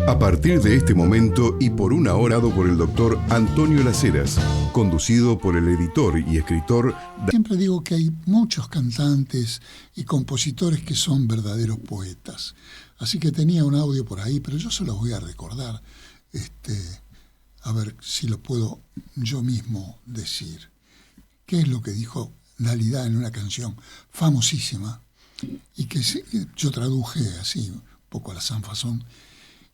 A partir de este momento y por una hora dado por el doctor Antonio Las Heras, conducido por el editor y escritor... Siempre digo que hay muchos cantantes y compositores que son verdaderos poetas. Así que tenía un audio por ahí, pero yo se los voy a recordar. A ver si lo puedo yo mismo decir. ¿Qué es lo que dijo Dalida en una canción famosísima? Y que yo traduje así, un poco a la sanfazón.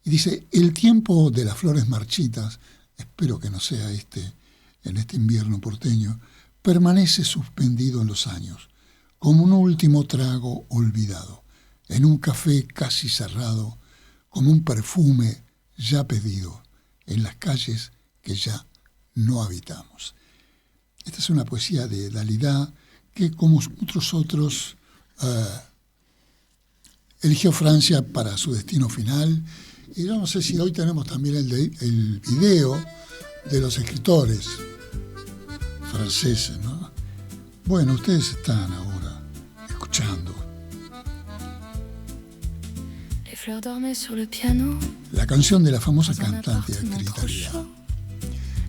Y dice: el tiempo de las flores marchitas, espero que no sea en este invierno porteño, permanece suspendido en los años, como un último trago olvidado, en un café casi cerrado, como un perfume ya pedido, en las calles que ya no habitamos. Esta es una poesía de Dalida que, como muchos otros, eligió Francia para su destino final. Y yo no sé si hoy tenemos también el video de los escritores franceses, ¿no? Bueno, ustedes están ahora escuchando la canción de la famosa cantante y actriz Dalida.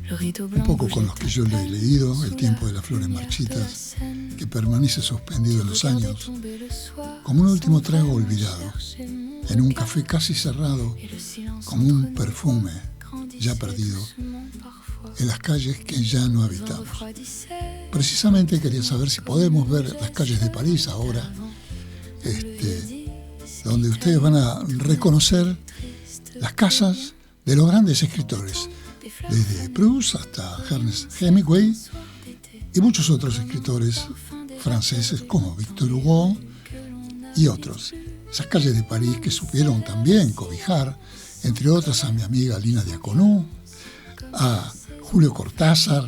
Un poco con los que yo le he leído, El tiempo de las flores marchitas, que permanece suspendido en los años, como un último trago olvidado, en un café casi cerrado, como un perfume ya perdido, en las calles que ya no habitamos. Precisamente quería saber si podemos ver las calles de París ahora, donde ustedes van a reconocer las casas de los grandes escritores, desde Proust hasta Ernest Hemingway y muchos otros escritores franceses como Victor Hugo y otros. Esas calles de París que supieron también cobijar, entre otras, a mi amiga Lina Diaconú, a Julio Cortázar,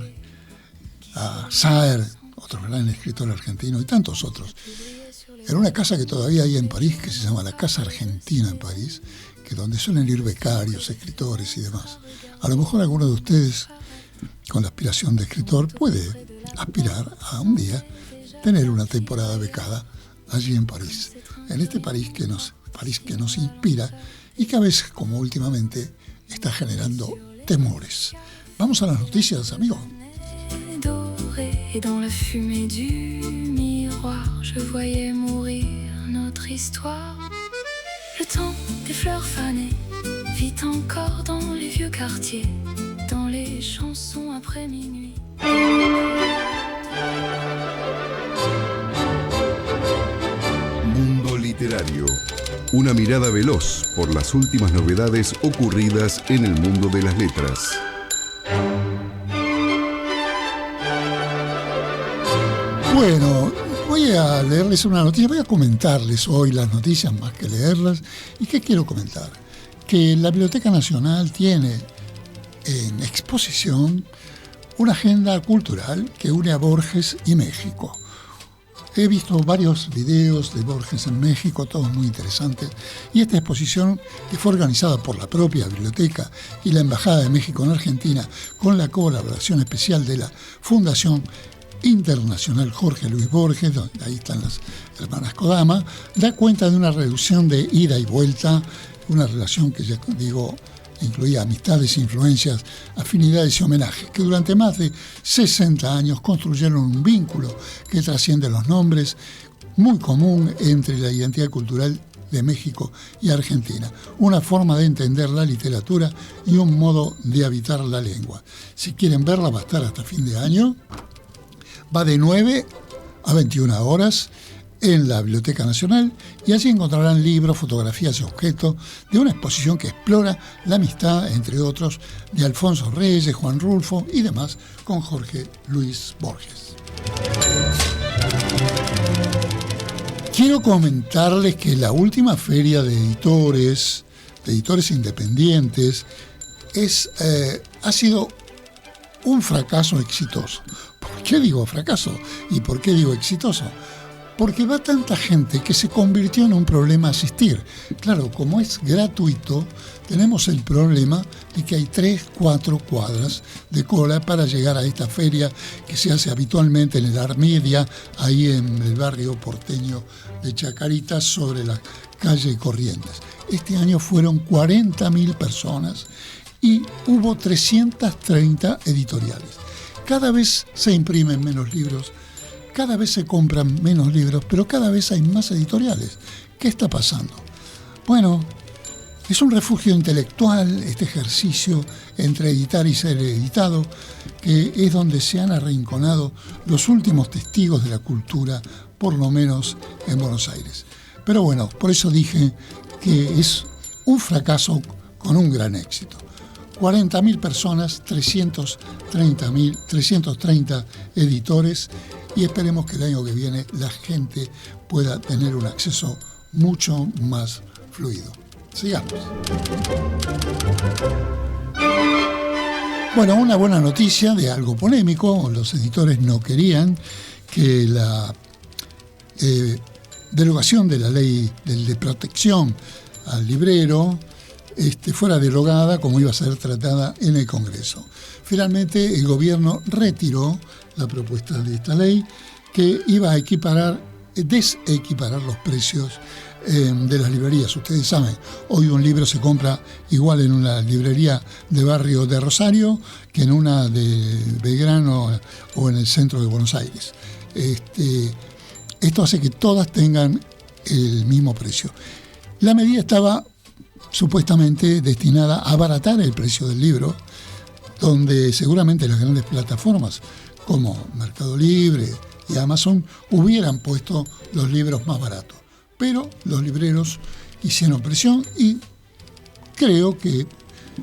a Saer, otro gran escritor argentino, y tantos otros. En una casa que todavía hay en París, que se llama la Casa Argentina en París, que donde suelen ir becarios, escritores y demás. A lo mejor alguno de ustedes, con la aspiración de escritor, puede aspirar a un día tener una temporada becada allí en París. En este París que nos inspira y que a veces, como últimamente, está generando temores. Vamos a las noticias, amigos. Et dans la fumée du miroir, je voyais mourir notre histoire. Le temps des fleurs fanées vit encore dans les vieux quartiers, dans les chansons après minuit. Mundo literario. Una mirada veloz por las últimas novedades ocurridas en el mundo de las letras. Bueno, voy a leerles una noticia, voy a comentarles hoy las noticias más que leerlas. ¿Y qué quiero comentar? Que la Biblioteca Nacional tiene en exposición una agenda cultural que une a Borges y México. He visto varios videos de Borges en México, todos muy interesantes, y esta exposición, que fue organizada por la propia biblioteca y la Embajada de México en Argentina, con la colaboración especial de la Fundación Internacional Jorge Luis Borges, donde ahí están las hermanas Kodama, da cuenta de una reducción de ida y vuelta, una relación que, ya digo, incluía amistades, influencias, afinidades y homenajes, que durante más de 60 años construyeron un vínculo que trasciende los nombres, muy común entre la identidad cultural de México y Argentina, una forma de entender la literatura y un modo de habitar la lengua. Si quieren verla, va a estar hasta fin de año. Va de 9 a 21 horas en la Biblioteca Nacional y allí encontrarán libros, fotografías y objetos de una exposición que explora la amistad, entre otros, de Alfonso Reyes, Juan Rulfo y demás con Jorge Luis Borges. Quiero comentarles que la última feria de editores independientes, ha sido un fracaso exitoso. ¿Por qué digo fracaso? ¿Y por qué digo exitoso? Porque va tanta gente que se convirtió en un problema asistir. Claro, como es gratuito, tenemos el problema de que hay 3-4 cuadras de cola para llegar a esta feria que se hace habitualmente en el Armedia, ahí en el barrio porteño de Chacarita, sobre la calle Corrientes. Este año fueron 40.000 personas y hubo 330 editoriales. Cada vez se imprimen menos libros, cada vez se compran menos libros, pero cada vez hay más editoriales. ¿Qué está pasando? Bueno, es un refugio intelectual este ejercicio entre editar y ser editado, que es donde se han arrinconado los últimos testigos de la cultura, por lo menos en Buenos Aires. Pero bueno, por eso dije que es un fracaso con un gran éxito. 40.000 personas, 330 editores, y esperemos que el año que viene la gente pueda tener un acceso mucho más fluido. Sigamos. Bueno, una buena noticia de algo polémico. Los editores no querían que la derogación de la ley de protección al librero fuera derogada como iba a ser tratada en el Congreso. Finalmente el gobierno retiró la propuesta de esta ley que iba a desequiparar los precios de las librerías. Ustedes saben, hoy un libro se compra igual en una librería de barrio de Rosario que en una de Belgrano o en el centro de Buenos Aires. Esto hace que todas tengan el mismo precio. La medida estaba supuestamente destinada a abaratar el precio del libro, donde seguramente las grandes plataformas como Mercado Libre y Amazon hubieran puesto los libros más baratos. Pero los libreros hicieron presión y creo que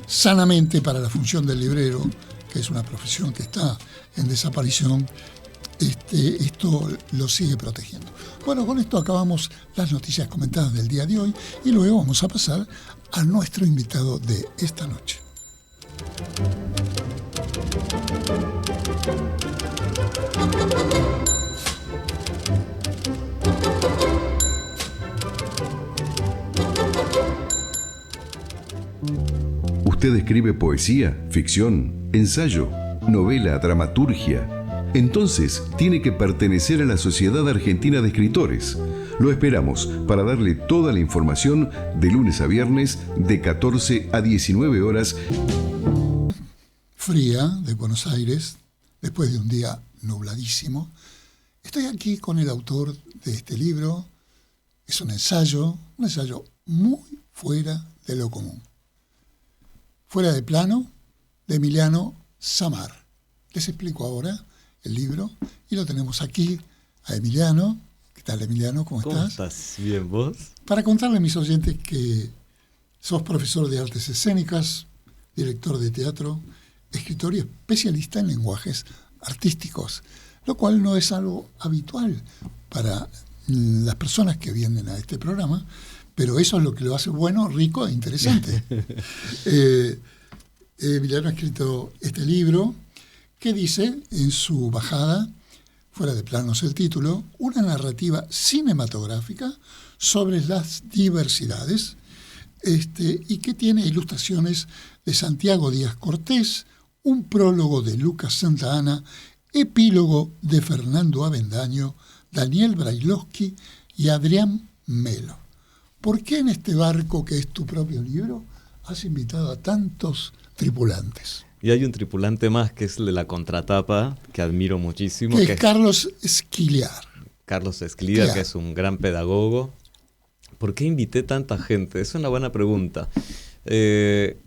sanamente para la función del librero, que es una profesión que está en desaparición, esto lo sigue protegiendo. Bueno, con esto acabamos las noticias comentadas del día de hoy y luego vamos a pasar a nuestro invitado de esta noche. ¿Usted escribe poesía, ficción, ensayo, novela, dramaturgia? Entonces tiene que pertenecer a la Sociedad Argentina de Escritores. Lo esperamos para darle toda la información de lunes a viernes de 14 a 19 horas. Fría de Buenos Aires, después de un día nubladísimo. Estoy aquí con el autor de este libro. Es un ensayo muy fuera de lo común. Fuera de plano, de Emiliano Samar. Les explico ahora el libro y lo tenemos aquí a Emiliano. ¿Qué tal, Emiliano? ¿Cómo estás? ¿Cómo estás? Bien, ¿vos? Para contarle a mis oyentes que sos profesor de artes escénicas, director de teatro, escritor y especialista en lenguajes artísticos, lo cual no es algo habitual para las personas que vienen a este programa, pero eso es lo que lo hace bueno, rico e interesante. Emiliano ha escrito este libro que dice en su bajada, fuera de planos el título, una narrativa cinematográfica sobre las diversidades, y que tiene ilustraciones de Santiago Díaz Cortés, un prólogo de Lucas Santa Anna, epílogo de Fernando Avendaño, Daniel Brailovsky y Adrián Melo. ¿Por qué en este barco que es tu propio libro has invitado a tantos tripulantes? Y hay un tripulante más que es el de la contratapa, que admiro muchísimo. Que es Carlos Esquiliar. Carlos Esquiliar, que es un gran pedagogo. ¿Por qué invité tanta gente? Es una buena pregunta. Es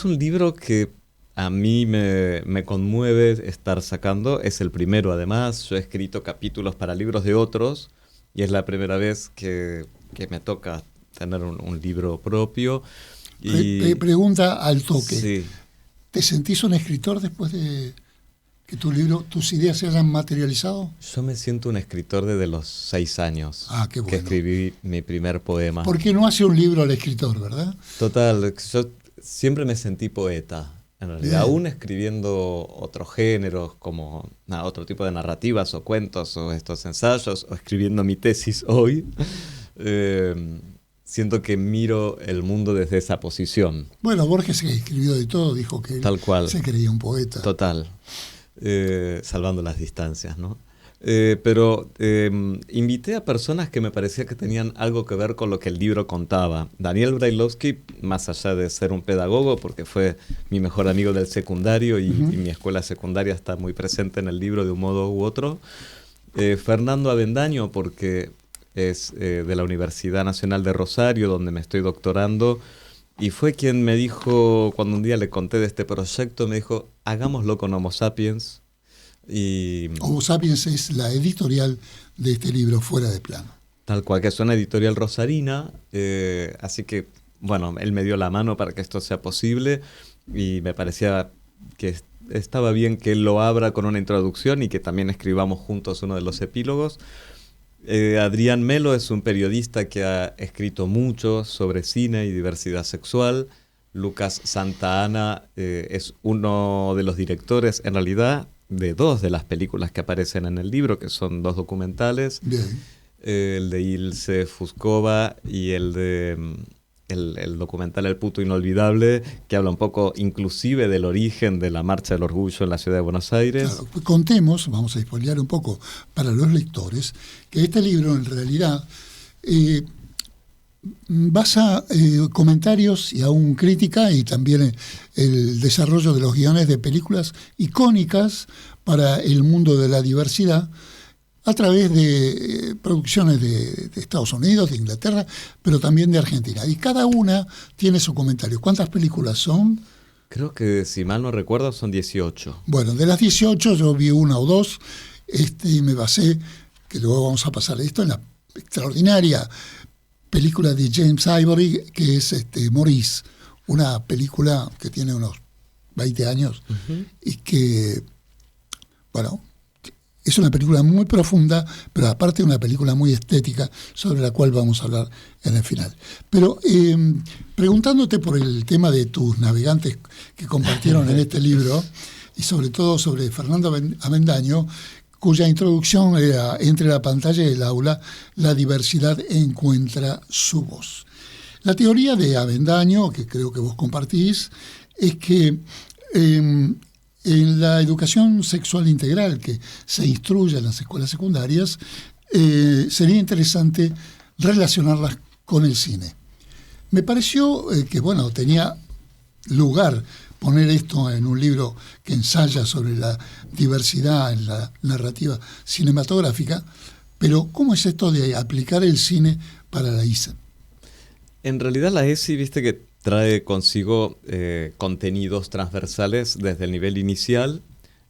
un libro que a mí me conmueve estar sacando. Es el primero, además. Yo he escrito capítulos para libros de otros y es la primera vez que me toca tener un libro propio. Y pregunta al toque. Sí. ¿Te sentís un escritor después de que tus ideas se hayan materializado? Yo me siento un escritor desde los 6 años. Ah, qué bueno. Que escribí mi primer poema. Porque no hace un libro al escritor, ¿verdad? Total, yo siempre me sentí poeta. En realidad, aún escribiendo otros géneros, como otro tipo de narrativas o cuentos o estos ensayos, o escribiendo mi tesis hoy, siento que miro el mundo desde esa posición. Bueno, Borges, que escribió de todo, dijo que Tal cual. Se creía un poeta. Total. Salvando las distancias, ¿no? Pero invité a personas que me parecía que tenían algo que ver con lo que el libro contaba. Daniel Brailovsky, más allá de ser un pedagogo, porque fue mi mejor amigo del secundario y mi escuela secundaria está muy presente en el libro de un modo u otro. Fernando Avendaño, porque es de la Universidad Nacional de Rosario, donde me estoy doctorando, y fue quien me dijo, cuando un día le conté de este proyecto, me dijo, hagámoslo con Homo Sapiens. Y Homo Sapiens es la editorial de este libro, Fuera de Plano. Tal cual, que es una editorial rosarina, así que, bueno, él me dio la mano para que esto sea posible y me parecía que estaba bien que él lo abra con una introducción y que también escribamos juntos uno de los epílogos. Adrián Melo es un periodista que ha escrito mucho sobre cine y diversidad sexual. Lucas Santa Ana es uno de los directores, en realidad, de 2 de las películas que aparecen en el libro, que son 2 documentales. Bien. El de Ilse Fuscova y el de el documental El puto inolvidable, que habla un poco inclusive del origen de la Marcha del Orgullo en la ciudad de Buenos Aires. Claro, pues contemos, vamos a spoilear un poco para los lectores, que este libro en realidad basa comentarios y aún crítica y también el desarrollo de los guiones de películas icónicas para el mundo de la diversidad a través de producciones de Estados Unidos, de Inglaterra, pero también de Argentina. Y cada una tiene su comentario. ¿Cuántas películas son? Creo que, si mal no recuerdo, son 18. Bueno, de las 18 yo vi 1 o 2 y me basé, que luego vamos a pasar esto, en la extraordinaria película de James Ivory, que es Maurice, una película que tiene unos 20 años y que, bueno, es una película muy profunda, pero aparte una película muy estética sobre la cual vamos a hablar en el final. Pero preguntándote por el tema de tus navegantes que compartieron en este libro, y sobre todo sobre Fernando Avendaño, cuya introducción era: entre la pantalla y el aula, la diversidad encuentra su voz. La teoría de Avendaño, que creo que vos compartís, es que en la educación sexual integral que se instruye en las escuelas secundarias, sería interesante relacionarlas con el cine. Me pareció que, bueno, tenía lugar poner esto en un libro que ensaya sobre la diversidad en la narrativa cinematográfica, pero ¿cómo es esto de aplicar el cine para la ISE? En realidad la ESI, viste que trae consigo contenidos transversales desde el nivel inicial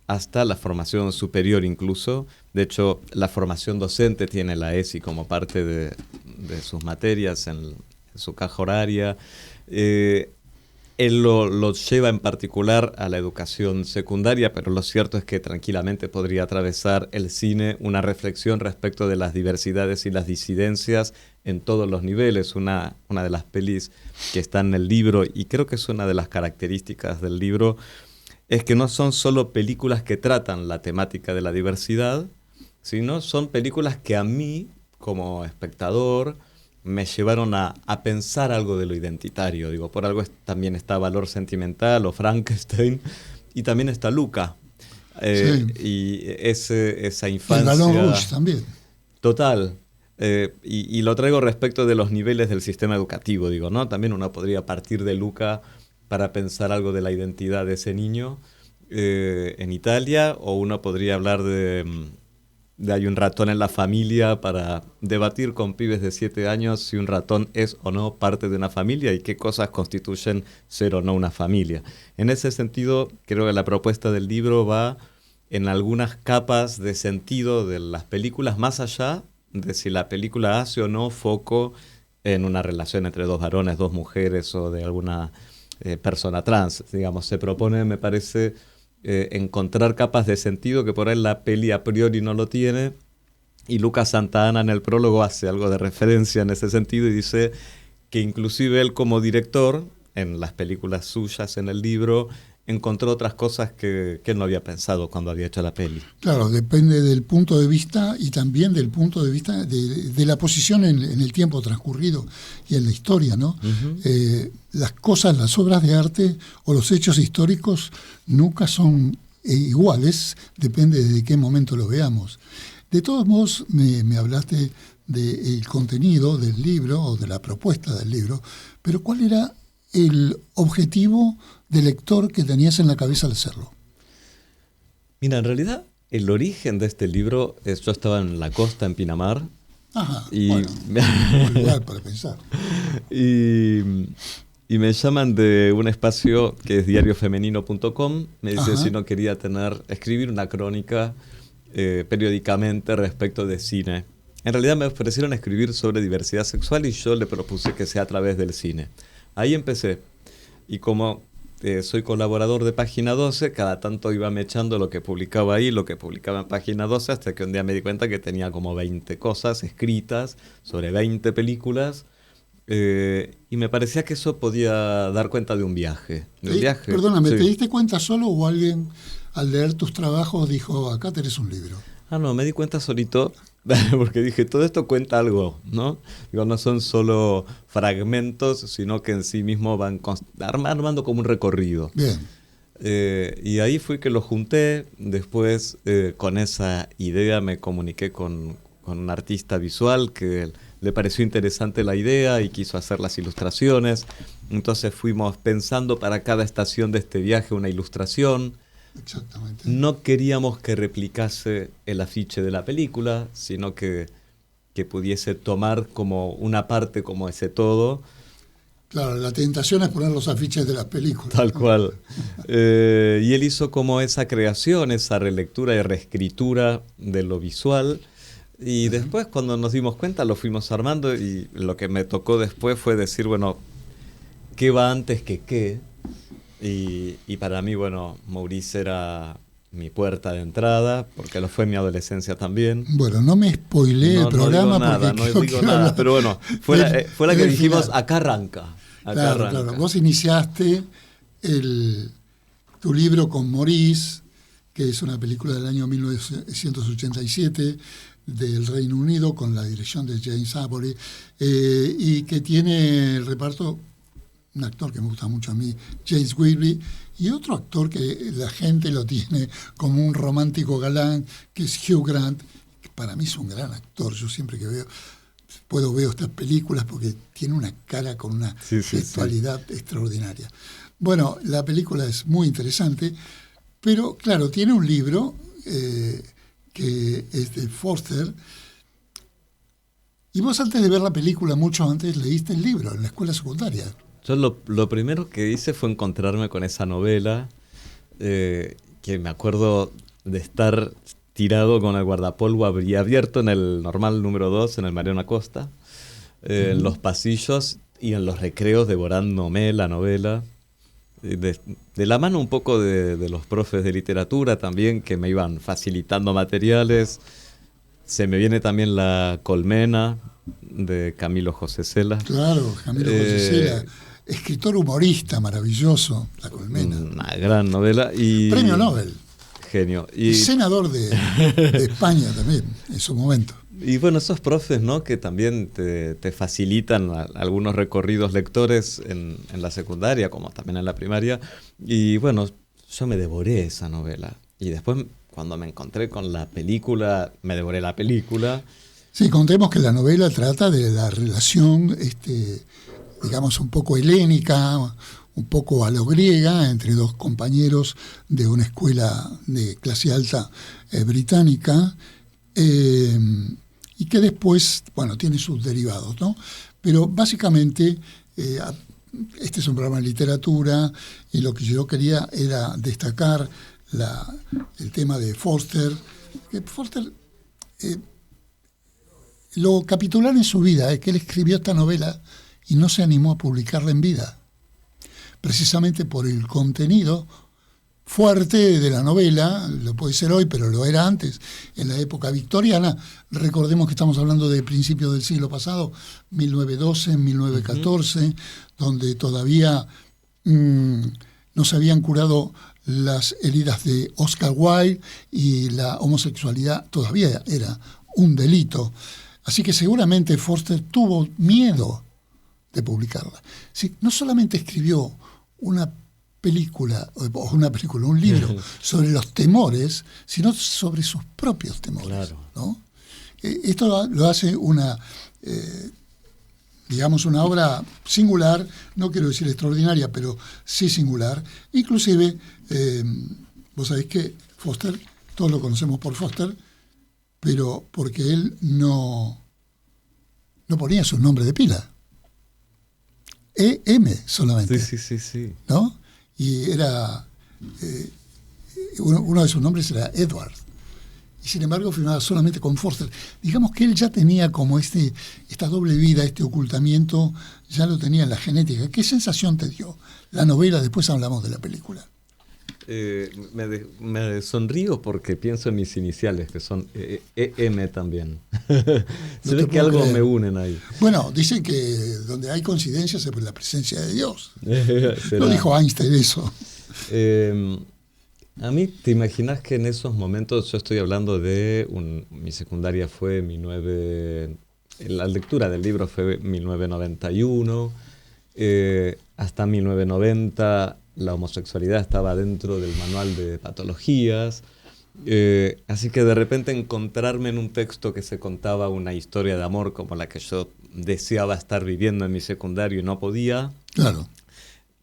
hasta la formación superior incluso. De hecho, la formación docente tiene la ESI como parte de sus materias en su caja horaria. Él lo lleva en particular a la educación secundaria, pero lo cierto es que tranquilamente podría atravesar el cine una reflexión respecto de las diversidades y las disidencias en todos los niveles. Una de las pelis que está en el libro, y creo que es una de las características del libro, es que no son solo películas que tratan la temática de la diversidad, sino son películas que a mí, como espectador, me llevaron a pensar algo de lo identitario. Digo, por algo también está Valor Sentimental o Frankenstein, y también está Luca. Sí. Y esa infancia... El Balón Rouge también. Total. Y lo traigo respecto de los niveles del sistema educativo, digo, ¿no? También uno podría partir de Luca para pensar algo de la identidad de ese niño en Italia, o uno podría hablar de Hay un ratón en la familia para debatir con pibes de 7 años si un ratón es o no parte de una familia y qué cosas constituyen ser o no una familia. En ese sentido, creo que la propuesta del libro va en algunas capas de sentido de las películas, más allá de si la película hace o no foco en una relación entre 2 varones, 2 mujeres o de alguna persona trans. Digamos, se propone, me parece, encontrar capas de sentido que por ahí la peli a priori no lo tiene, y Lucas Santa Ana en el prólogo hace algo de referencia en ese sentido y dice que inclusive él como director, en las películas suyas en el libro, encontró otras cosas que él no había pensado cuando había hecho la peli. Claro, depende del punto de vista y también del punto de vista de la posición en el tiempo transcurrido y en la historia, ¿no? Uh-huh. Las cosas, las obras de arte o los hechos históricos nunca son iguales, depende de qué momento lo veamos. De todos modos, me hablaste del contenido del libro o de la propuesta del libro, pero ¿cuál era el objetivo del lector que tenías en la cabeza al hacerlo? Mira, en realidad el origen de este libro es, yo estaba en la costa, en Pinamar. Ajá, Y, bueno, un lugar para pensar. y me llaman de un espacio que es diariofemenino.com. Me dicen si no quería escribir una crónica periódicamente respecto de cine. En realidad me ofrecieron escribir sobre diversidad sexual y yo le propuse que sea a través del cine. Ahí empecé. Y como soy colaborador de Página 12, cada tanto iba mechando lo que publicaba ahí, lo que publicaba en Página 12, hasta que un día me di cuenta que tenía como 20 cosas escritas sobre 20 películas. Y me parecía que eso podía dar cuenta de un viaje. Perdóname, Sí. ¿te diste cuenta solo o alguien al leer tus trabajos dijo, acá tenés un libro? No, me di cuenta solito, porque dije, todo esto cuenta algo, ¿no? Digo, no son solo fragmentos, sino que en sí mismo van armando como un recorrido. Bien. Y ahí fue que lo junté. Después, con esa idea, me comuniqué con un artista visual que le pareció interesante la idea y quiso hacer las ilustraciones. Entonces fuimos pensando para cada estación de este viaje una ilustración. Exactamente. No queríamos que replicase el afiche de la película, sino que pudiese tomar como una parte como ese todo. Claro, la tentación es poner los afiches de las películas. Tal cual. Y él hizo como esa creación, esa relectura y reescritura de lo visual. Y después, cuando nos dimos cuenta, lo fuimos armando y lo que me tocó después fue decir, bueno, ¿qué va antes que qué? Y para mí, bueno, Maurice era mi puerta de entrada, porque lo fue en mi adolescencia también. Bueno, no me spoileé el programa. No digo nada, pero bueno, fue la que dijimos, acá arranca. Claro. Vos iniciaste tu libro con Maurice, que es una película del año 1987 del Reino Unido, con la dirección de James Avery, y que tiene el reparto, un actor que me gusta mucho a mí, James Weasley, y otro actor que la gente lo tiene como un romántico galán, que es Hugh Grant, que para mí es un gran actor. Yo siempre que veo estas películas porque tiene una cara con una gestualidad extraordinaria. Bueno, la película es muy interesante, pero claro, tiene un libro que es de Forster. Y vos antes de ver la película, mucho antes, leíste el libro en la escuela secundaria. Yo lo primero que hice fue encontrarme con esa novela, que me acuerdo de estar tirado con el guardapolvo abierto en el normal número 2, en el Mariano Acosta, en los pasillos y en los recreos devorándome la novela. De la mano un poco de los profes de literatura también, que me iban facilitando materiales. Se me viene también La Colmena, de Camilo José Cela. Claro, Camilo José Cela, escritor humorista maravilloso, La Colmena. Una gran novela. Premio Nobel. Genio. Y senador de España también, en su momento. Y bueno, esos profes, ¿no?, que también te facilitan algunos recorridos lectores en la secundaria, como también en la primaria. Y bueno, yo me devoré esa novela. Y después, cuando me encontré con la película, me devoré la película. Sí, contemos que la novela trata de la relación, digamos, un poco helénica, un poco a lo griega, entre dos compañeros de una escuela de clase alta británica, y que después, bueno, tiene sus derivados, ¿no? Pero básicamente, este es un programa de literatura, y lo que yo quería era destacar el tema de Forster, que Forster lo capitular en su vida es que él escribió esta novela y no se animó a publicarla en vida, precisamente por el contenido fuerte de la novela. Lo puede ser hoy, pero lo era antes, en la época victoriana. Recordemos que estamos hablando de principios del siglo pasado, 1912, 1914, donde todavía no se habían curado las heridas de Oscar Wilde y la homosexualidad todavía era un delito. Así que seguramente Forster tuvo miedo de publicarla. Sí, no solamente escribió un libro sobre los temores, sino sobre sus propios temores, claro, ¿no? esto lo hace una, digamos, una obra singular, no quiero decir extraordinaria, pero sí singular. Inclusive, vos sabés que Foster, todos lo conocemos por Foster, pero porque él no ponía su nombre de pila. E.M. solamente. Sí. ¿No? Y era... uno de sus nombres era Edward. Y sin embargo firmaba solamente con Foster. Digamos que él ya tenía como esta doble vida, este ocultamiento, ya lo tenía en la genética. ¿Qué sensación te dio la novela? Después hablamos de la película. Me sonrío porque pienso en mis iniciales, que son EM también. Se ve que algo creer. Me unen ahí. Bueno, dicen que donde hay coincidencias es la presencia de Dios. Lo dijo Einstein eso. A mí, ¿te imaginas que en esos momentos, yo estoy hablando de mi secundaria fue la lectura del libro fue 1991, hasta 1990 la homosexualidad estaba dentro del manual de patologías, así que de repente encontrarme en un texto que se contaba una historia de amor como la que yo deseaba estar viviendo en mi secundario y no podía, claro.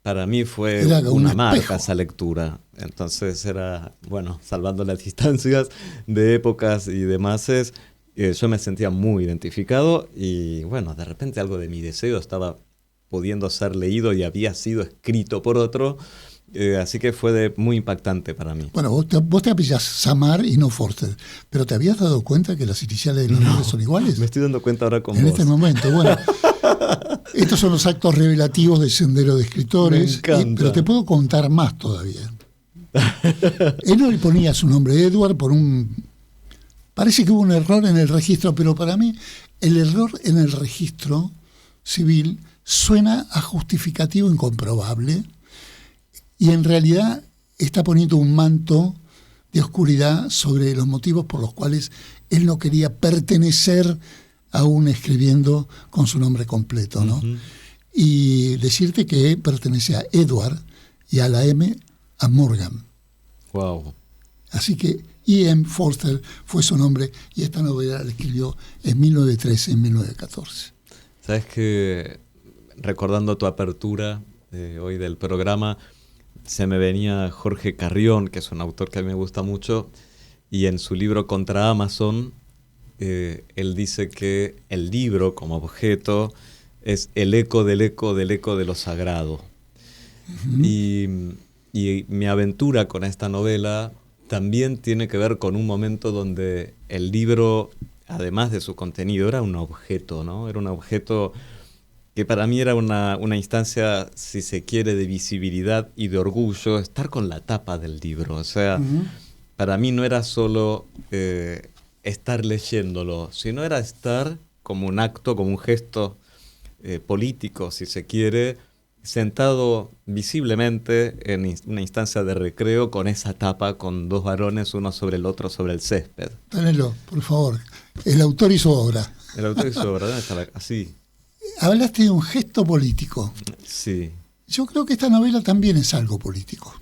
Para mí fue una marca esa lectura. Entonces era, bueno, salvando las distancias de épocas y demás, yo me sentía muy identificado y bueno, de repente algo de mi deseo estaba pudiendo ser leído y había sido escrito por otro, así que fue muy impactante para mí. Bueno, vos te apellidás Samar y no Forster, pero ¿te habías dado cuenta que las iniciales de los nombres son iguales? Me estoy dando cuenta ahora con vos. En este momento, bueno. Estos son los actos revelativos del Sendero de Escritores, pero te puedo contar más todavía. Él no le ponía su nombre Edward parece que hubo un error en el registro, pero para mí el error en el registro civil suena a justificativo incomprobable y en realidad está poniendo un manto de oscuridad sobre los motivos por los cuales él no quería pertenecer aún escribiendo con su nombre completo, ¿no? Uh-huh. Y decirte que pertenece a Edward y a la M a Morgan. Wow. Así que E.M. Forster fue su nombre y esta novela la escribió en 1913, en 1914. Sabes que, recordando tu apertura hoy del programa, se me venía Jorge Carrión, que es un autor que a mí me gusta mucho, y en su libro Contra Amazon, él dice que el libro como objeto es el eco del eco del eco de lo sagrado. Uh-huh. Y mi aventura con esta novela también tiene que ver con un momento donde el libro, además de su contenido, era un objeto, ¿no? Era un objeto que para mí era una instancia, si se quiere, de visibilidad y de orgullo, estar con la tapa del libro. O sea, uh-huh. Para mí no era solo estar leyéndolo, sino era estar como un acto, como un gesto político, si se quiere, sentado visiblemente en una instancia de recreo con esa tapa, con dos varones, uno sobre el otro, sobre el césped. Tenelo, por favor. El autor y su obra. El autor y su obra, ¿dónde está así? Hablaste de un gesto político. Sí. Yo creo que esta novela también es algo político.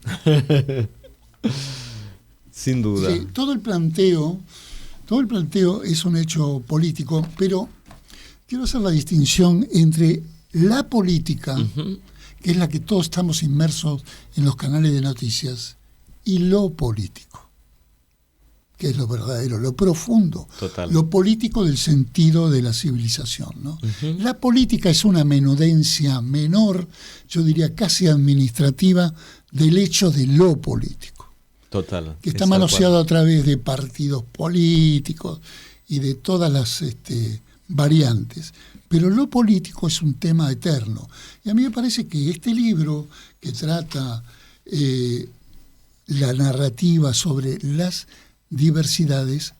Sin duda. Sí, todo el planteo es un hecho político, pero quiero hacer la distinción entre la política, uh-huh. que es la que todos estamos inmersos en los canales de noticias, y lo político, que es lo verdadero, lo profundo, total. Lo político del sentido de la civilización, ¿no? Uh-huh. La política es una menudencia menor, yo diría casi administrativa, del hecho de lo político. Total. Que está manoseado a través de partidos políticos y de todas las variantes. Pero lo político es un tema eterno. Y a mí me parece que este libro, que trata la narrativa sobre las diversidades,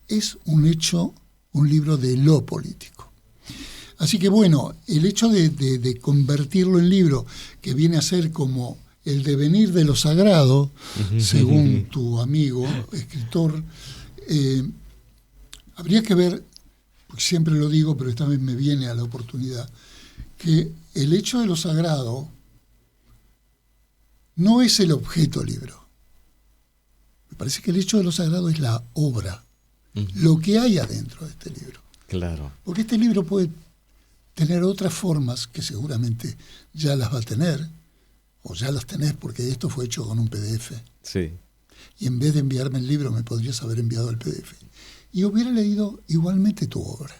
es un libro de lo político. Así que bueno, el hecho de convertirlo en libro, que viene a ser como el devenir de lo sagrado, según tu amigo, escritor, habría que ver, porque siempre lo digo, pero esta vez me viene a la oportunidad, que el hecho de lo sagrado no es el objeto libro. Me parece que el hecho de lo sagrado es la obra, lo que hay adentro de este libro. Claro. Porque este libro puede tener otras formas que seguramente ya las va a tener, o ya las tenés porque esto fue hecho con un PDF. Sí. Y en vez de enviarme el libro me podrías haber enviado el PDF. Y hubiera leído igualmente tu obra.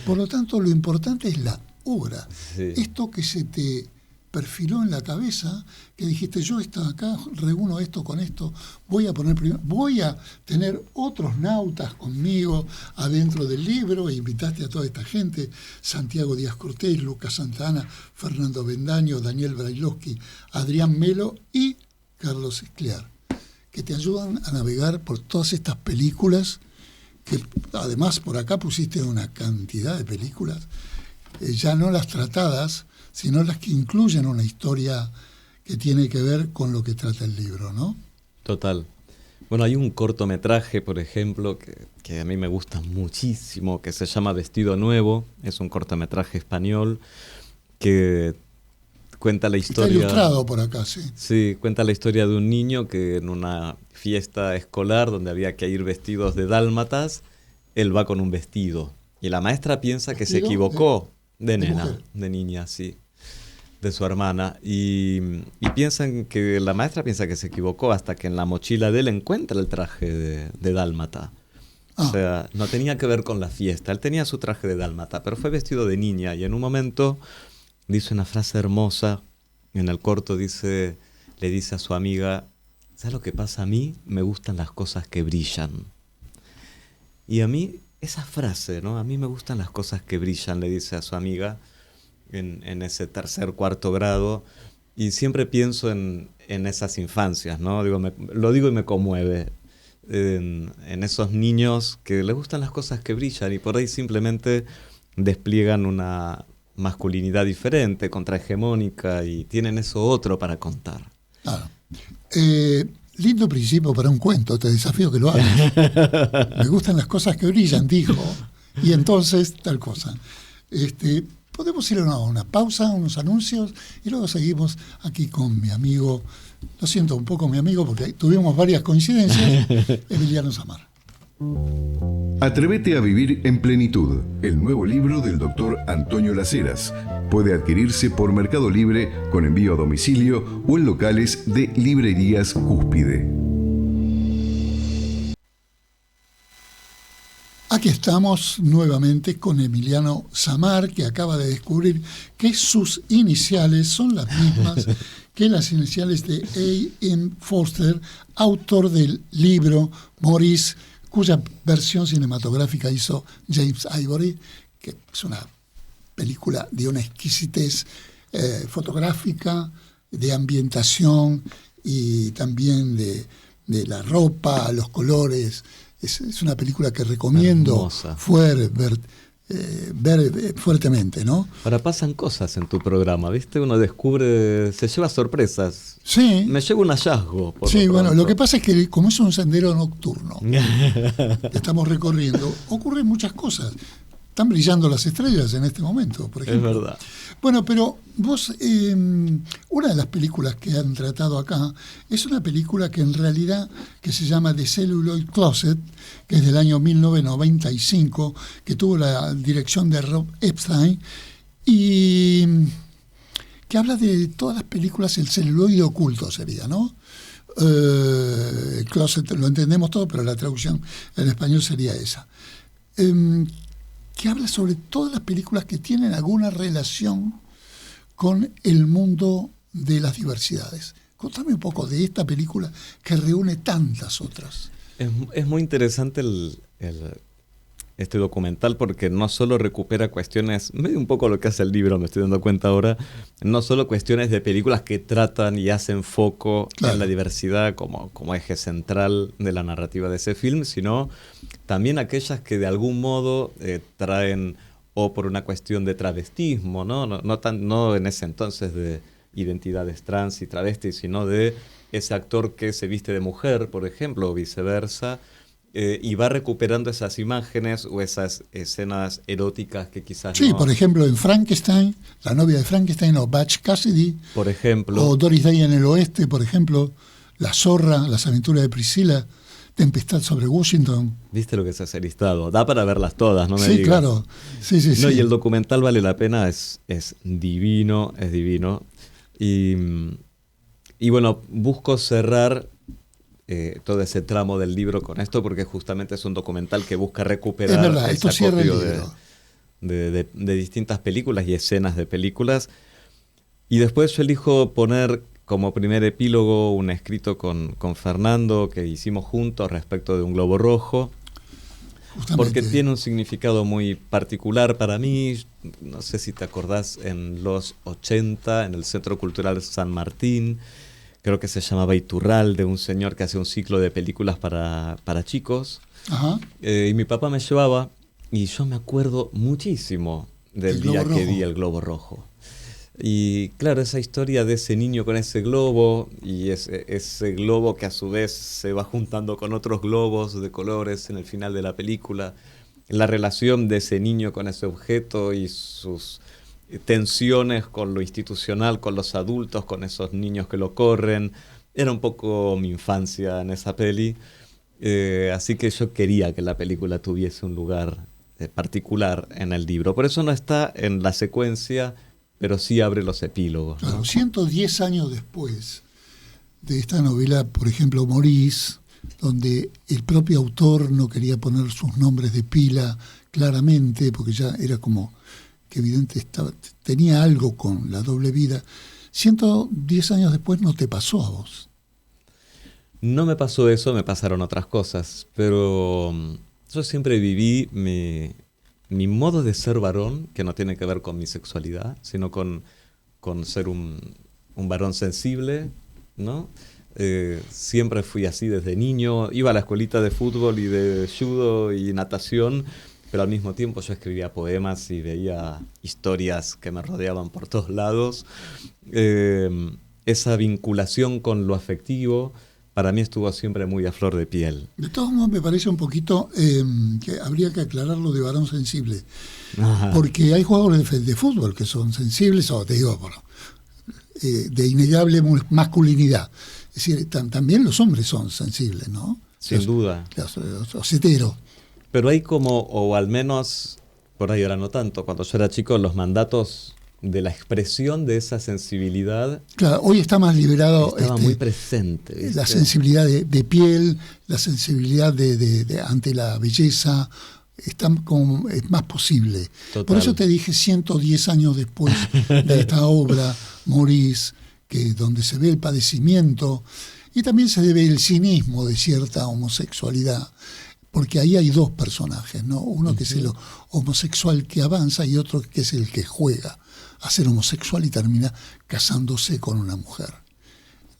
Por lo tanto, lo importante es la obra. Sí. Esto que se te perfiló en la cabeza, que dijiste, yo estaba acá, reúno esto con esto, voy a tener otros nautas conmigo adentro del libro, e invitaste a toda esta gente, Santiago Díaz Cortés, Lucas Santana, Fernando Bendaño, Daniel Brailovsky, Adrián Melo y Carlos Escliar, que te ayudan a navegar por todas estas películas, que además por acá pusiste una cantidad de películas, ya no las tratadas, sino las que incluyen una historia que tiene que ver con lo que trata el libro, ¿no? Total. Bueno, hay un cortometraje, por ejemplo, que a mí me gusta muchísimo, que se llama Vestido Nuevo. Es un cortometraje español que cuenta la historia... Está ilustrado por acá, sí. Sí, cuenta la historia de un niño que en una fiesta escolar donde había que ir vestidos de dálmatas, él va con un vestido. Y la maestra piensa que se equivocó. De nena, mujer. de niña, sí. De su hermana. Y piensan que la maestra piensa que se equivocó hasta que en la mochila de él encuentra el traje de dálmata. O sea, no tenía que ver con la fiesta. Él tenía su traje de dálmata, pero fue vestido de niña. Y en un momento dice una frase hermosa. En el corto le dice a su amiga, ¿sabes lo que pasa a mí? Me gustan las cosas que brillan. Y a mí... esa frase, ¿no? A mí me gustan las cosas que brillan, le dice a su amiga en ese 3er, 4 grado. Y siempre pienso en esas infancias, ¿no? Lo digo y me conmueve. En esos niños que les gustan las cosas que brillan y por ahí simplemente despliegan una masculinidad diferente, contrahegemónica, y tienen eso otro para contar. Claro. Lindo principio para un cuento, te desafío que lo hagas. Me gustan las cosas que brillan, dijo. Y entonces, tal cosa. Podemos ir a una pausa, unos anuncios, y luego seguimos aquí con mi amigo, lo siento un poco mi amigo, porque tuvimos varias coincidencias, Emiliano Samar. Atrévete a vivir en plenitud, el nuevo libro del doctor Antonio Las Heras. Puede adquirirse por Mercado Libre con envío a domicilio o en locales de librerías Cúspide. Aquí estamos nuevamente con Emiliano Samar, que acaba de descubrir que sus iniciales son las mismas que las iniciales de A.M. Forster, autor del libro Maurice, cuya versión cinematográfica hizo James Ivory, que es una película de una exquisitez fotográfica, de ambientación y también de la ropa, los colores. Es una película que recomiendo ver fuertemente, ¿no? Ahora pasan cosas en tu programa, ¿viste? Uno descubre, se lleva sorpresas. Sí. Me llevo un hallazgo. Sí, bueno, lo que pasa es que como es un sendero nocturno que estamos recorriendo, ocurren muchas cosas. Están brillando las estrellas en este momento, por ejemplo. Es verdad. Bueno, pero vos, una de las películas que han tratado acá es una película que en realidad que se llama The Celluloid Closet, que es del año 1995, que tuvo la dirección de Rob Epstein, y que habla de todas las películas, el celuloide oculto sería, ¿no? El closet lo entendemos todo, pero la traducción en español sería esa. Que habla sobre todas las películas que tienen alguna relación con el mundo de las diversidades. Contame un poco de esta película que reúne tantas otras. Es muy interesante este documental porque no solo recupera cuestiones, medio un poco lo que hace el libro, me estoy dando cuenta ahora, no solo cuestiones de películas que tratan y hacen foco en la diversidad como eje central de la narrativa de ese film, sino también aquellas que de algún modo traen, o por una cuestión de travestismo, no en ese entonces de identidades trans y travestis, sino de ese actor que se viste de mujer, por ejemplo, o viceversa, y va recuperando esas imágenes o esas escenas eróticas que quizás sí, por ejemplo, en Frankenstein, la novia de Frankenstein, o Butch Cassidy, por ejemplo, o Doris Day en el Oeste, por ejemplo, La Zorra, Las aventuras de Priscila, Tempestad sobre Washington. ¿Viste lo que es ese listado? Da para verlas todas, no me Sí, digas. claro. Sí, sí, No, sí. y el documental vale la pena, es divino, es divino. Y bueno, busco cerrar todo ese tramo del libro con esto porque justamente es un documental que busca recuperar Es verdad, ese esto cierra el acopio libro. de distintas películas y escenas de películas. Y después yo elijo poner como primer epílogo un escrito con Fernando que hicimos juntos respecto de un globo rojo. Justamente. Porque tiene un significado muy particular para mí. No sé si te acordás, en los 80, en el Centro Cultural San Martín, creo que se llamaba Iturralde, un señor que hacía un ciclo de películas para chicos. Ajá. Y mi papá me llevaba, y yo me acuerdo muchísimo del El día globo que rojo. vi el globo rojo. Y claro, esa historia de ese niño con ese globo y ese globo que a su vez se va juntando con otros globos de colores en el final de la película, la relación de ese niño con ese objeto y sus tensiones con lo institucional, con los adultos, con esos niños que lo corren, era un poco mi infancia en esa peli, así que yo quería que la película tuviese un lugar particular en el libro, por eso no está en la secuencia, pero sí abre los epílogos, ¿no? Claro, 110 años después de esta novela, por ejemplo, Maurice, donde el propio autor no quería poner sus nombres de pila claramente, porque ya era como que evidente tenía algo con la doble vida. 110 años después no te pasó a vos. No me pasó eso, me pasaron otras cosas, pero yo siempre viví mi modo de ser varón, que no tiene que ver con mi sexualidad, sino con ser un varón sensible, ¿no? Siempre fui así desde niño, iba a la escuelita de fútbol y de judo y natación, pero al mismo tiempo yo escribía poemas y veía historias que me rodeaban por todos lados. Esa vinculación con lo afectivo para mí estuvo siempre muy a flor de piel. De todos modos, me parece un poquito que habría que aclarar lo de varón sensible. Ajá. Porque hay jugadores de fútbol que son sensibles, o te digo, bueno, de innegable masculinidad. Es decir, también los hombres son sensibles, ¿no? Sin duda. Los heteros. Pero hay como, o al menos, por ahí ahora no tanto, cuando yo era chico, los mandatos de la expresión de esa sensibilidad. Claro, hoy está más liberado. Estaba muy presente, ¿viste? La sensibilidad de piel, la sensibilidad ante la belleza, es más posible. Total. Por eso te dije 110 años después de esta obra, Maurice, donde se ve el padecimiento y también se ve el cinismo de cierta homosexualidad. Porque ahí hay dos personajes, ¿no? Uno que es el homosexual que avanza y otro que es el que juega a ser homosexual y termina casándose con una mujer,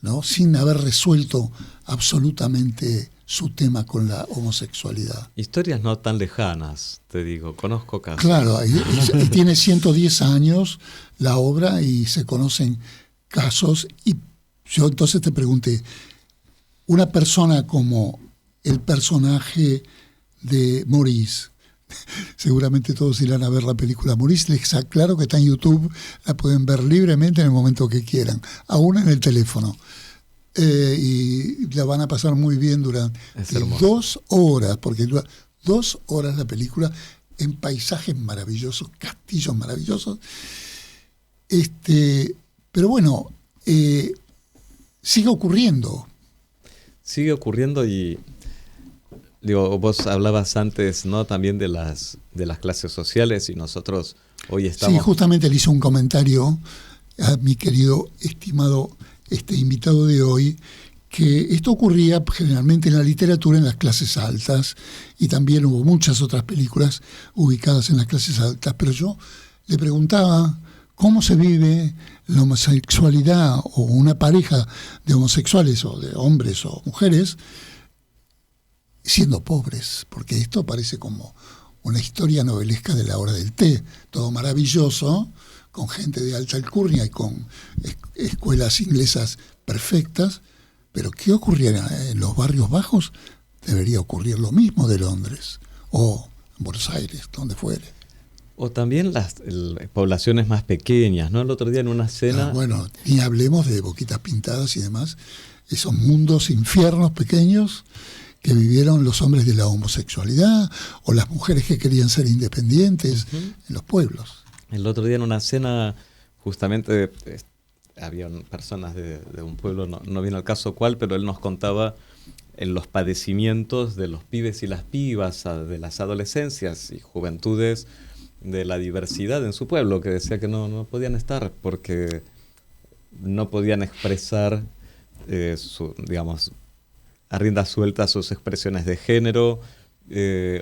¿no? Sin haber resuelto absolutamente su tema con la homosexualidad. Historias no tan lejanas, te digo, conozco casos. Claro, y tiene 110 años la obra y se conocen casos. Y yo entonces te pregunté, una persona como el personaje de Maurice, seguramente todos irán a ver la película Maurice, les aclaro que está en YouTube, la pueden ver libremente en el momento que quieran, aún en el teléfono. Y la van a pasar muy bien durante 2 horas, porque dura 2 horas la película, en paisajes maravillosos, castillos maravillosos. Pero bueno, sigue ocurriendo. Sigue ocurriendo y digo, vos hablabas antes, ¿no? También de las clases sociales y nosotros hoy estamos... Sí, justamente le hice un comentario a mi querido, estimado invitado de hoy, que esto ocurría generalmente en la literatura en las clases altas y también hubo muchas otras películas ubicadas en las clases altas, pero yo le preguntaba cómo se vive la homosexualidad o una pareja de homosexuales o de hombres o mujeres siendo pobres, porque esto parece como una historia novelesca de la hora del té, todo maravilloso, con gente de alta alcurnia y con escuelas inglesas perfectas, pero ¿qué ocurría en los barrios bajos? Debería ocurrir lo mismo de Londres o en Buenos Aires, donde fuere. O también las poblaciones más pequeñas, ¿no? El otro día en una cena... Bueno, ni hablemos de Boquitas Pintadas y demás, esos mundos infiernos pequeños que vivieron los hombres de la homosexualidad o las mujeres que querían ser independientes en los pueblos. El otro día en una cena, justamente, había personas de un pueblo, no viene al caso cuál, pero él nos contaba en los padecimientos de los pibes y las pibas, de las adolescencias y juventudes, de la diversidad en su pueblo, que decía que no podían estar porque no podían expresar, digamos, a rienda suelta sus expresiones de género,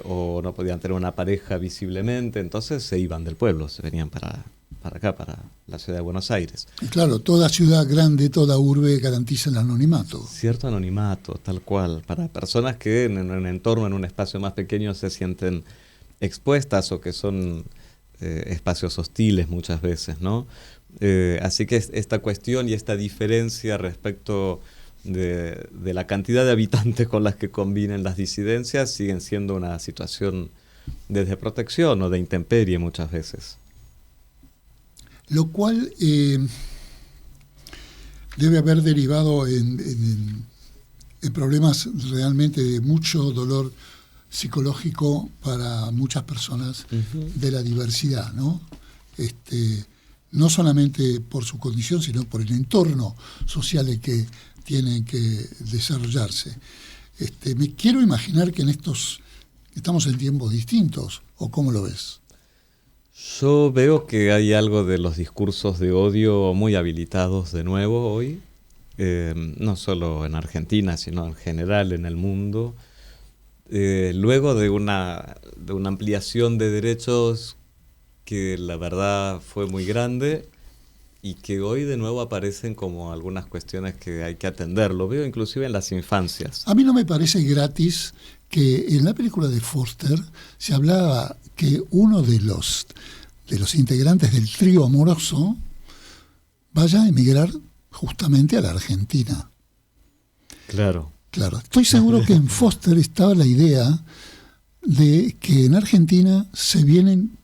o no podían tener una pareja visiblemente, entonces se iban del pueblo, se venían para acá, para la ciudad de Buenos Aires. Y claro, toda ciudad grande, toda urbe garantiza el anonimato. Cierto anonimato, tal cual, para personas que en un entorno, en un espacio más pequeño se sienten expuestas o que son espacios hostiles muchas veces, ¿no? Así que esta cuestión y esta diferencia respecto de la cantidad de habitantes con las que conviven las disidencias siguen siendo una situación de desprotección o de intemperie muchas veces. Lo cual debe haber derivado en problemas realmente de mucho dolor psicológico para muchas personas de la diversidad, ¿no? No solamente por su condición, sino por el entorno social en que tienen que desarrollarse. Me quiero imaginar que estamos en tiempos distintos, ¿o cómo lo ves? Yo veo que hay algo de los discursos de odio muy habilitados de nuevo hoy, no solo en Argentina, sino en general en el mundo. Luego de una ampliación de derechos que la verdad fue muy grande y que hoy de nuevo aparecen como algunas cuestiones que hay que atender. Lo veo inclusive en las infancias. A mí no me parece gratis que en la película de Foster se hablaba que uno de los integrantes del trío amoroso vaya a emigrar justamente a la Argentina. Claro. Claro, estoy seguro que en Foster estaba la idea de que en Argentina se vienen,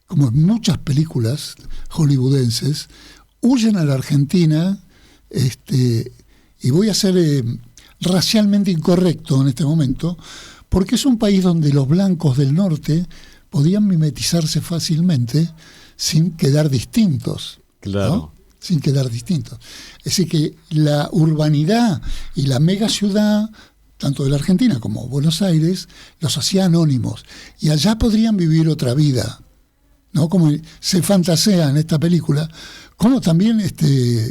como en muchas películas hollywoodenses, huyen a la Argentina, y voy a ser racialmente incorrecto en este momento, porque es un país donde los blancos del norte podían mimetizarse fácilmente sin quedar distintos. Claro. ¿No? Sin quedar distintos. Es decir, que la urbanidad y la megaciudad, tanto de la Argentina como Buenos Aires, los hacía anónimos. Y allá podrían vivir otra vida, ¿no? Como se fantasea en esta película, como también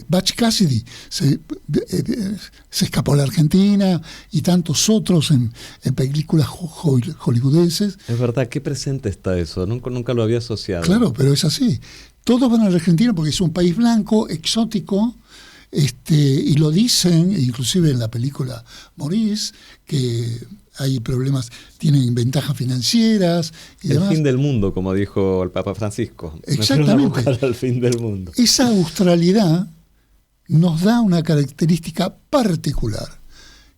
Butch Cassidy se escapó a la Argentina y tantos otros en películas hollywoodenses. Es verdad, qué presente está eso, nunca lo había asociado. Claro, pero es así. Todos van a la Argentina porque es un país blanco, exótico, y lo dicen, inclusive en la película Maurice, que hay problemas, tienen ventajas financieras y el demás. Fin del mundo, como dijo el Papa Francisco. Exactamente. Al fin del mundo. Esa australidad nos da una característica particular,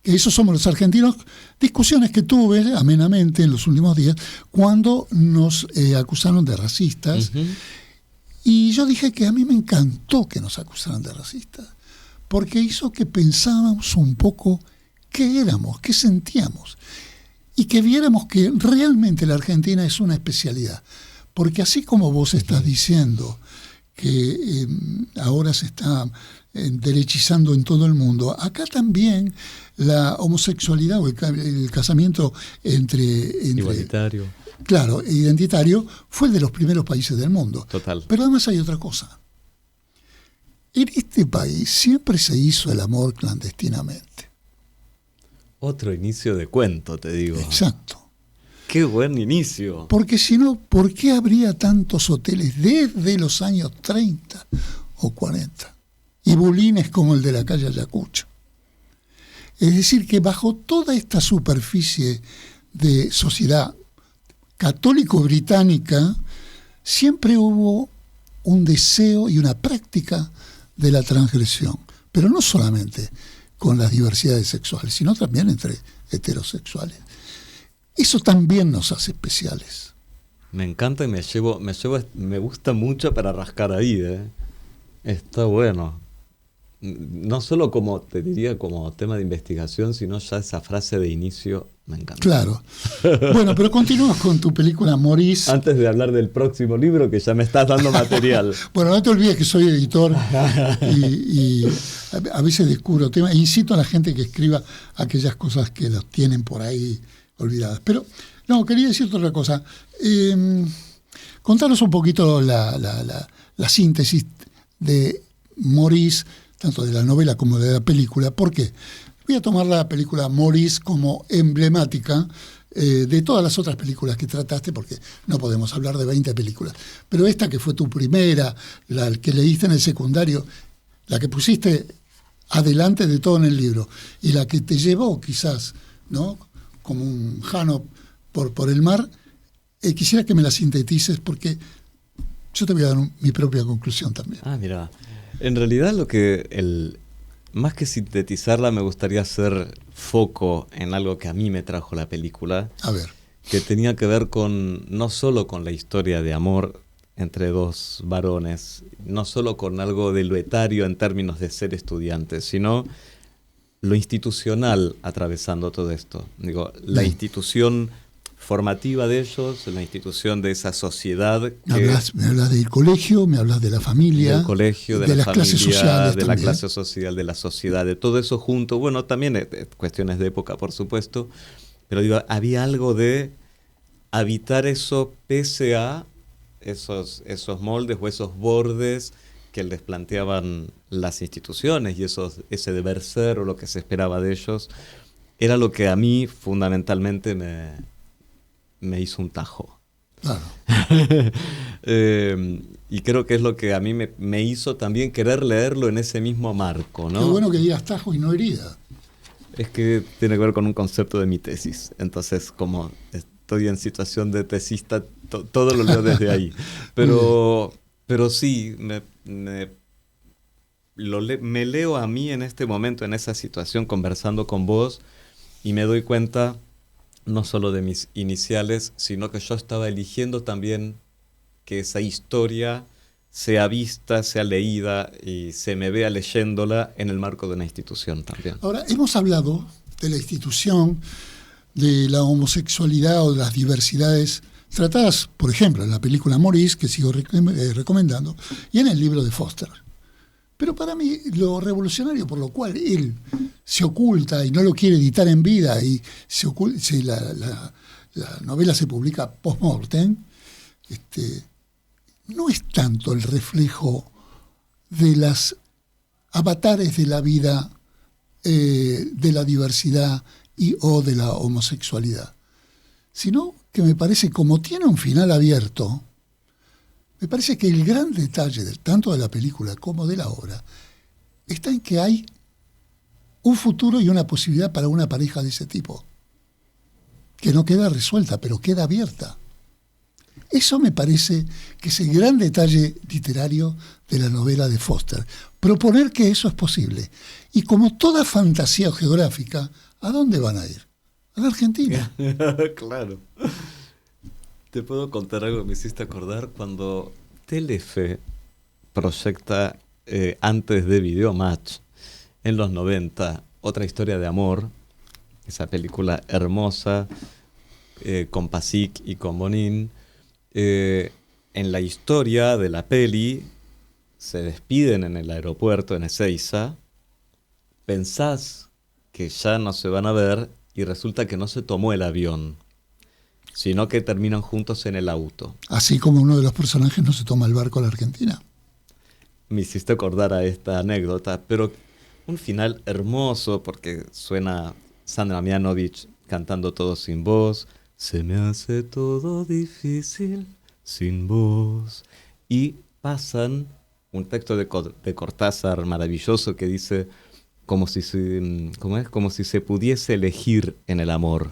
que eso somos los argentinos. Discusiones que tuve amenamente en los últimos días cuando nos acusaron de racistas. Y yo dije que a mí me encantó que nos acusaran de racistas, porque hizo que pensáramos un poco qué éramos, qué sentíamos, y que viéramos que realmente la Argentina es una especialidad. Porque así como vos estás diciendo que ahora se está derechizando en todo el mundo, acá también la homosexualidad o el casamiento entre igualitario. Claro, identitario, fue el de los primeros países del mundo. Total. Pero además hay otra cosa. En este país siempre se hizo el amor clandestinamente. Otro inicio de cuento, te digo. Exacto. ¡Qué buen inicio! Porque si no, ¿por qué habría tantos hoteles desde los años 30 o 40? Y bulines como el de la calle Ayacucho. Es decir, que bajo toda esta superficie de sociedad católico-británica, siempre hubo un deseo y una práctica de la transgresión, pero no solamente con las diversidades sexuales, sino también entre heterosexuales. Eso también nos hace especiales. Me encanta y me gusta mucho para rascar ahí, Está bueno. no solo como, te diría, como tema de investigación, sino ya esa frase de inicio me encanta. Claro. Bueno, pero continúas con tu película Maurice. Antes de hablar del próximo libro, que ya me estás dando material. Bueno, no te olvides que soy editor y a veces descubro temas. Incito a la gente que escriba aquellas cosas que los tienen por ahí olvidadas. Pero, no, quería decirte otra cosa. Contanos un poquito la síntesis de Maurice, tanto de la novela como de la película. ¿Por qué? Voy a tomar la película Maurice como emblemática de todas las otras películas que trataste, porque no podemos hablar de 20 películas. Pero esta que fue tu primera, la que leíste en el secundario, la que pusiste adelante de todo en el libro, y la que te llevó quizás, ¿no?, como un jano por el mar, quisiera que me la sintetices, porque yo te voy a dar mi propia conclusión también. Mira, en realidad más que sintetizarla, me gustaría hacer foco en algo que a mí me trajo la película. A ver. Que tenía que ver no solo con la historia de amor entre dos varones, no solo con algo de lo etario en términos de ser estudiantes, sino lo institucional atravesando todo esto. Digo, la institución formativa de ellos, la institución de esa sociedad. Me hablas del colegio, me hablas de la familia. Del colegio, de las clases sociales. De la clase social, de la sociedad, de todo eso junto. Bueno, también cuestiones de época, por supuesto. Pero digo, había algo de habitar eso pese a esos moldes o esos bordes que les planteaban las instituciones y ese deber ser o lo que se esperaba de ellos. Era lo que a mí fundamentalmente me hizo un tajo. Claro. Y creo que es lo que a mí me hizo también querer leerlo en ese mismo marco, ¿no? Qué bueno que digas tajo y no herida. Es que tiene que ver con un concepto de mi tesis. Entonces, como estoy en situación de tesista, todo lo leo desde ahí. Pero sí, me leo a mí en este momento, en esa situación, conversando con vos, y me doy cuenta no solo de mis iniciales, sino que yo estaba eligiendo también que esa historia sea vista, sea leída y se me vea leyéndola en el marco de una institución también. Ahora, hemos hablado de la institución, de la homosexualidad o de las diversidades tratadas, por ejemplo, en la película Maurice, que sigo recomendando, y en el libro de Foster. Pero para mí, lo revolucionario por lo cual él se oculta y no lo quiere editar en vida y la novela se publica post-mortem, no es tanto el reflejo de las avatares de la vida, de la diversidad o de la homosexualidad, sino que me parece, como tiene un final abierto, me parece que el gran detalle tanto de la película como de la obra está en que hay un futuro y una posibilidad para una pareja de ese tipo, que no queda resuelta, pero queda abierta. Eso me parece que es el gran detalle literario de la novela de Foster. Proponer que eso es posible. Y como toda fantasía geográfica, ¿a dónde van a ir? A la Argentina. Claro. Te puedo contar algo que me hiciste acordar cuando Telefe proyecta antes de Videomatch en los 90 Otra historia de amor, esa película hermosa con Pasic y con Bonin. En la historia de la peli se despiden en el aeropuerto en Ezeiza, pensás que ya no se van a ver y resulta que no se tomó el avión, sino que terminan juntos en el auto. Así como uno de los personajes no se toma el barco a la Argentina. Me hiciste acordar a esta anécdota, pero un final hermoso porque suena Sandra Mianovich cantando Todo sin voz. Se me hace todo difícil sin voz. Y pasan un texto de Cortázar maravilloso que dice como si se pudiese elegir en el amor,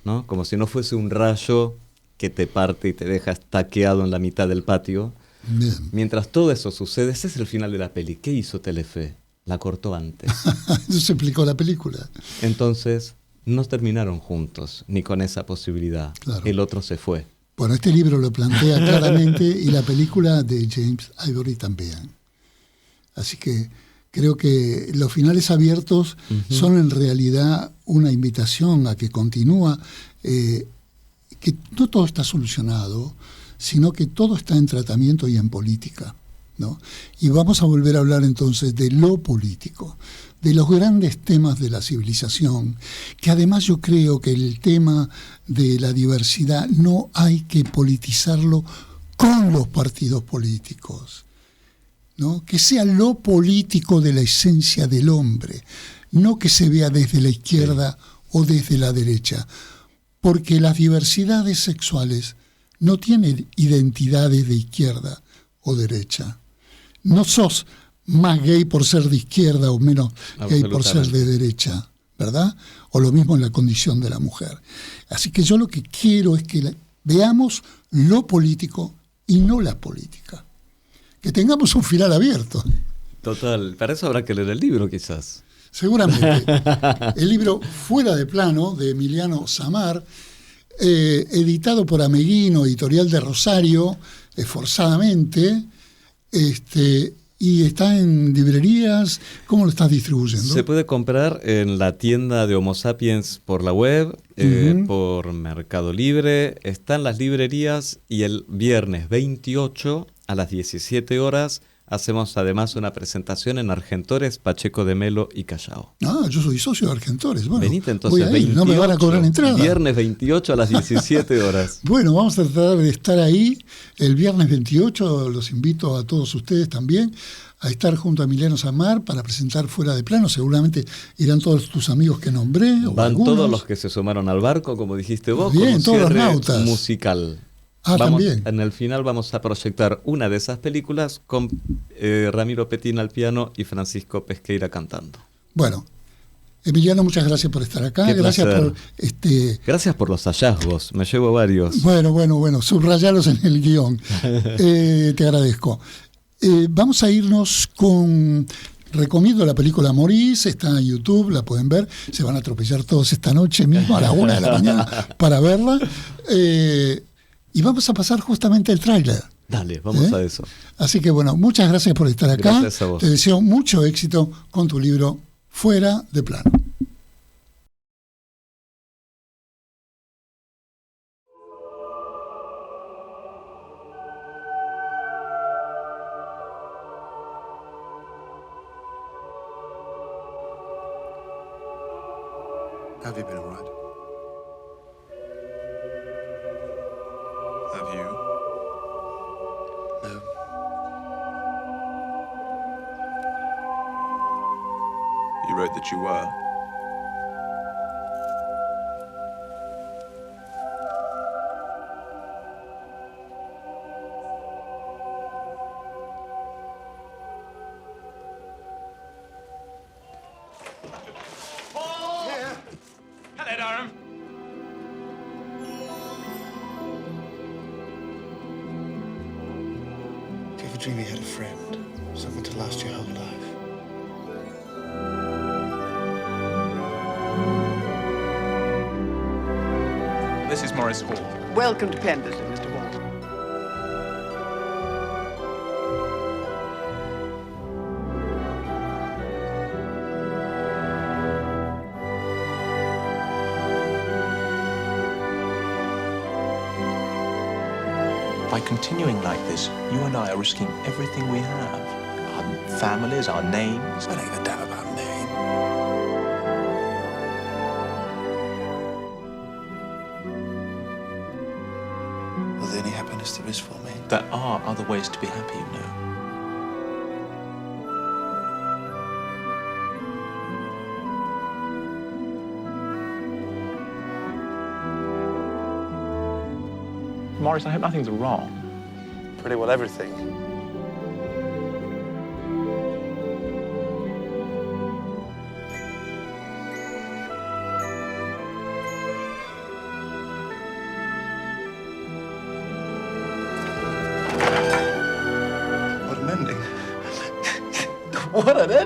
¿no? Como si no fuese un rayo que te parte y te deja estaqueado en la mitad del patio. Bien. Mientras todo eso sucede, ese es el final de la peli. ¿Qué hizo Telefe? La cortó antes. Eso se explicó la película. Entonces, no terminaron juntos, ni con esa posibilidad. Claro. El otro se fue. Bueno, este libro lo plantea claramente y la película de James Ivory también. Así que Creo que los finales abiertos son en realidad una invitación a que continúa, que no todo está solucionado, sino que todo está en tratamiento y en política, ¿no? Y vamos a volver a hablar entonces de lo político, de los grandes temas de la civilización, que además yo creo que el tema de la diversidad no hay que politizarlo con los partidos políticos, ¿no? Que sea lo político de la esencia del hombre, no que se vea desde la izquierda o desde la derecha, porque las diversidades sexuales no tienen identidades de izquierda o derecha. No sos más gay por ser de izquierda o menos gay por ser de derecha, ¿verdad? O lo mismo en la condición de la mujer. Así que yo lo que quiero es que veamos lo político y no la política. Que tengamos un final abierto. Total, para eso habrá que leer el libro quizás. Seguramente. El libro Fuera de Plano, de Emiliano Samar, editado por Ameguino, editorial de Rosario, forzadamente, y está en librerías. ¿Cómo lo estás distribuyendo? Se puede comprar en la tienda de Homo Sapiens por la web, por Mercado Libre. Está en las librerías y el viernes 28 a las 17 horas hacemos además una presentación en Argentores, Pacheco de Melo y Callao. Ah, yo soy socio de Argentores. Bueno, venite entonces, 28, no me van a cobrar entrada. Viernes 28 a las 17 horas. Bueno, vamos a tratar de estar ahí el viernes 28. Los invito a todos ustedes también a estar junto a Emiliano Samar para presentar Fuera de Plano. Seguramente irán todos tus amigos que nombré. Van algunos. todos los que se sumaron al barco, como dijiste vos, bien, con un todos los cierre nautas. musical. También. En el final vamos a proyectar una de esas películas con Ramiro Petín al piano y Francisco Pesqueira cantando. Bueno, Emiliano, muchas gracias por estar acá. Qué gracias placer. por Gracias por los hallazgos, me llevo varios. Bueno, subrayalos en el guión. Te agradezco. Vamos a irnos con... Recomiendo la película Maurice, está en YouTube, la pueden ver. Se van a atropellar todos esta noche mismo a la 1 de la mañana para verla. Y vamos a pasar justamente el tráiler. Dale, vamos a eso. Así que bueno, muchas gracias por estar acá. Gracias a vos. Te deseo mucho éxito con tu libro Fuera de Plano. Have you been all right? Have you? No. You wrote that you were. Hello, Durham. Do you ever dream you had a friend? Someone to last your whole life? This is Morris Hall. Welcome to Pendleton, Mr. Wall. By continuing like this, you and I are risking everything we have. Our families, our names. I don't give a damn about name. Well, the only happiness there is for me. There are other ways to be happy, you know. Morris, I hope nothing's wrong. Pretty well everything. What an ending. What an ending.